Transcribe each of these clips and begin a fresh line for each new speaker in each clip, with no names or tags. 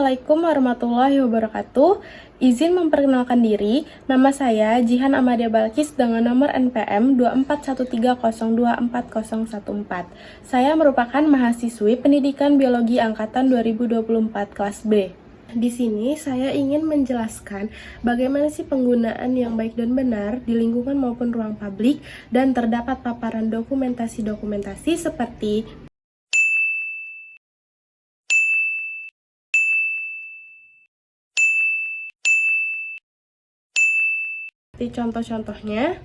Assalamualaikum warahmatullahi wabarakatuh. Izin memperkenalkan diri, nama saya Jihan Amadia Balkis dengan nomor NPM 2413024014. Saya merupakan mahasiswi Pendidikan Biologi Angkatan 2024 kelas B. Di sini saya ingin menjelaskan bagaimana sih penggunaan yang baik dan benar di lingkungan maupun ruang publik, dan terdapat paparan dokumentasi-dokumentasi seperti contoh-contohnya.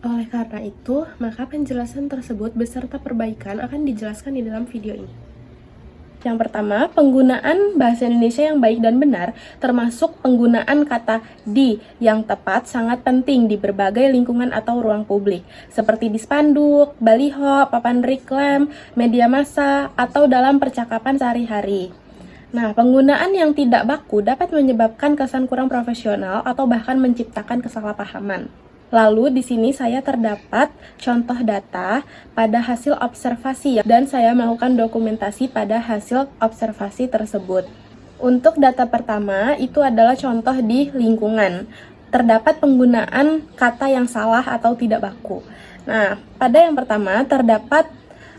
Oleh karena itu, maka penjelasan tersebut beserta perbaikan akan dijelaskan di dalam video ini. Yang pertama, penggunaan bahasa Indonesia yang baik dan benar, termasuk penggunaan kata di yang tepat sangat penting di berbagai lingkungan atau ruang publik, seperti di spanduk, baliho, papan reklam, media massa, atau dalam percakapan sehari-hari. Nah, penggunaan yang tidak baku dapat menyebabkan kesan kurang profesional atau bahkan menciptakan kesalahpahaman. Lalu di sini saya terdapat contoh data pada hasil observasi dan saya melakukan dokumentasi pada hasil observasi tersebut. Untuk data pertama itu adalah contoh di lingkungan. Terdapat penggunaan kata yang salah atau tidak baku. Nah, pada yang pertama terdapat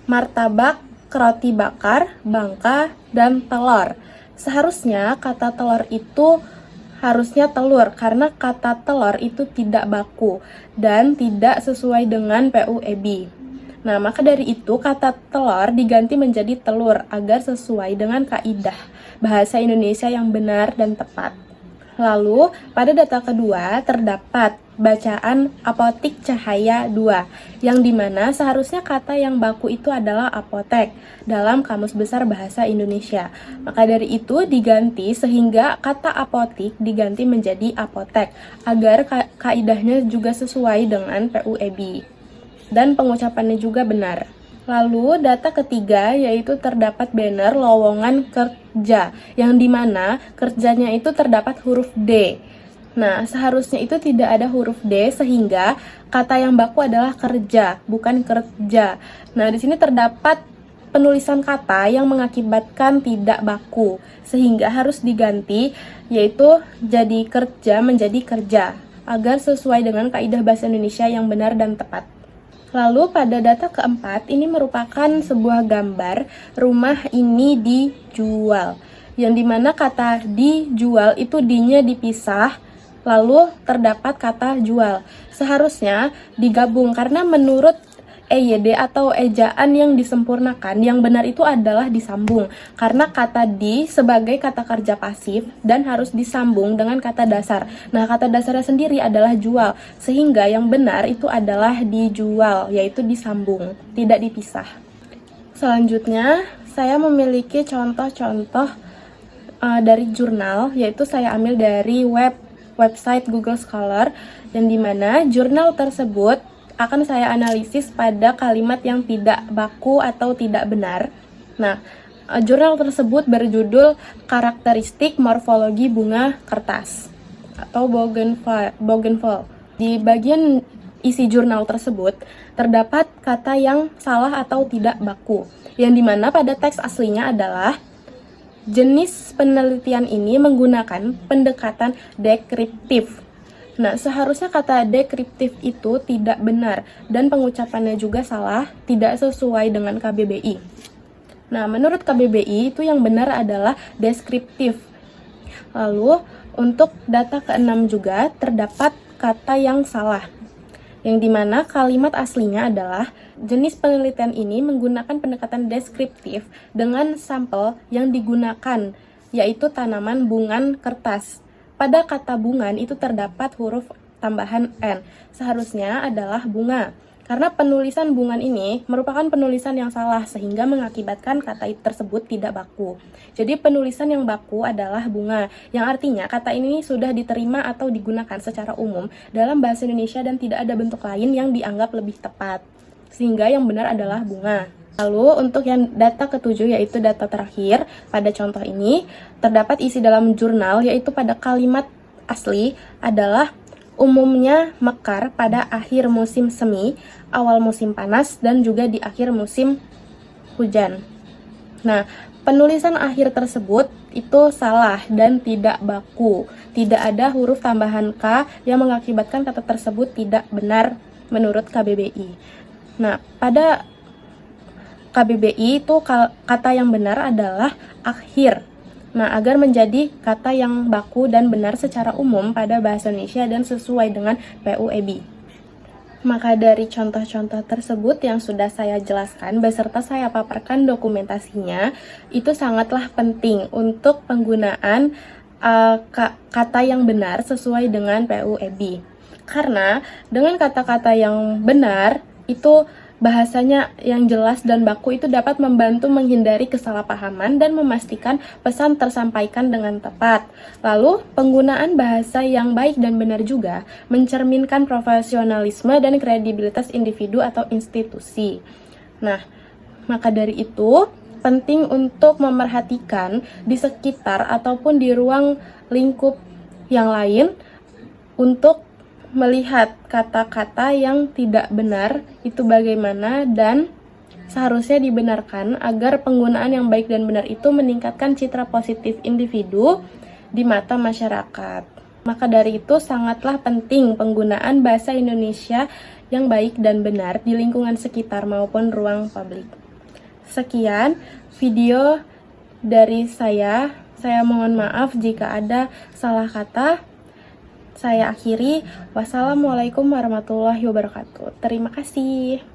martabak, roti bakar, bangka, dan telur. Seharusnya kata telur itu harusnya telur, karena kata telur itu tidak baku dan tidak sesuai dengan PUEB. Nah, maka dari itu kata telur diganti menjadi telur agar sesuai dengan kaidah bahasa Indonesia yang benar dan tepat. Lalu, pada data kedua terdapat bacaan apotik cahaya 2, yang dimana seharusnya kata yang baku itu adalah apotek dalam Kamus Besar Bahasa Indonesia. Maka dari itu diganti sehingga kata apotik diganti menjadi apotek agar kaidahnya juga sesuai dengan PUEB dan pengucapannya juga benar. Lalu data ketiga yaitu terdapat banner lowongan kerja, yang dimana kerjanya itu terdapat huruf D. Nah, seharusnya itu tidak ada huruf D sehingga kata yang baku adalah kerja, bukan kerja. Nah, di sini terdapat penulisan kata yang mengakibatkan tidak baku sehingga harus diganti, yaitu jadi kerja menjadi kerja agar sesuai dengan kaidah bahasa Indonesia yang benar dan tepat. Lalu pada data keempat, ini merupakan sebuah gambar rumah ini dijual, yang dimana kata dijual itu D-nya dipisah, lalu terdapat kata jual. Seharusnya digabung karena menurut EYD atau ejaan yang disempurnakan, yang benar itu adalah disambung, karena kata di sebagai kata kerja pasif dan harus disambung dengan kata dasar. Nah, kata dasarnya sendiri adalah jual, sehingga yang benar itu adalah dijual, yaitu disambung, tidak dipisah. Selanjutnya, saya memiliki contoh-contoh dari jurnal, yaitu saya ambil dari website Google Scholar, yang dimana jurnal tersebut akan saya analisis pada kalimat yang tidak baku atau tidak benar. Nah, jurnal tersebut berjudul Karakteristik Morfologi Bunga Kertas atau Bougainville. Di bagian isi jurnal tersebut terdapat kata yang salah atau tidak baku, yang dimana pada teks aslinya adalah jenis penelitian ini menggunakan pendekatan deskriptif. Nah, seharusnya kata deskriptif itu tidak benar dan pengucapannya juga salah, tidak sesuai dengan KBBI. Nah, menurut KBBI itu yang benar adalah deskriptif. Lalu, untuk data keenam juga terdapat kata yang salah, yang dimana kalimat aslinya adalah jenis penelitian ini menggunakan pendekatan deskriptif dengan sampel yang digunakan, yaitu tanaman bungan kertas. Pada kata bungan itu terdapat huruf tambahan N, seharusnya adalah bunga. Karena penulisan bungan ini merupakan penulisan yang salah sehingga mengakibatkan kata tersebut tidak baku. Jadi penulisan yang baku adalah bunga, yang artinya kata ini sudah diterima atau digunakan secara umum dalam bahasa Indonesia dan tidak ada bentuk lain yang dianggap lebih tepat, sehingga yang benar adalah bunga. Lalu untuk yang data ketujuh, yaitu data terakhir pada contoh ini, terdapat isi dalam jurnal, yaitu pada kalimat asli adalah umumnya mekar pada akhir musim semi, awal musim panas, dan juga di akhir musim hujan. Nah, Penulisan akhir tersebut itu salah dan tidak baku. Tidak ada huruf tambahan K yang mengakibatkan kata tersebut tidak benar menurut KBBI. Nah, pada KBBI itu kata yang benar adalah akhir. Nah, agar menjadi kata yang baku dan benar secara umum pada bahasa Indonesia dan sesuai dengan PUEB. Maka dari contoh-contoh tersebut yang sudah saya jelaskan beserta saya paparkan dokumentasinya, itu sangatlah penting untuk penggunaan kata yang benar sesuai dengan PUEB. Karena dengan kata-kata yang benar, itu bahasanya yang jelas dan baku itu dapat membantu menghindari kesalahpahaman dan memastikan pesan tersampaikan dengan tepat. Lalu, penggunaan bahasa yang baik dan benar juga mencerminkan profesionalisme dan kredibilitas individu atau institusi. Nah, maka dari itu, penting untuk memerhatikan di sekitar ataupun di ruang lingkup yang lain untuk melihat kata-kata yang tidak benar itu bagaimana dan seharusnya dibenarkan agar penggunaan yang baik dan benar itu meningkatkan citra positif individu di mata masyarakat. Maka dari itu sangatlah penting penggunaan bahasa Indonesia yang baik dan benar di lingkungan sekitar maupun ruang publik. Sekian video dari saya. Saya mohon maaf jika ada salah kata. Saya akhiri. Wassalamualaikum warahmatullahi wabarakatuh. Terima kasih.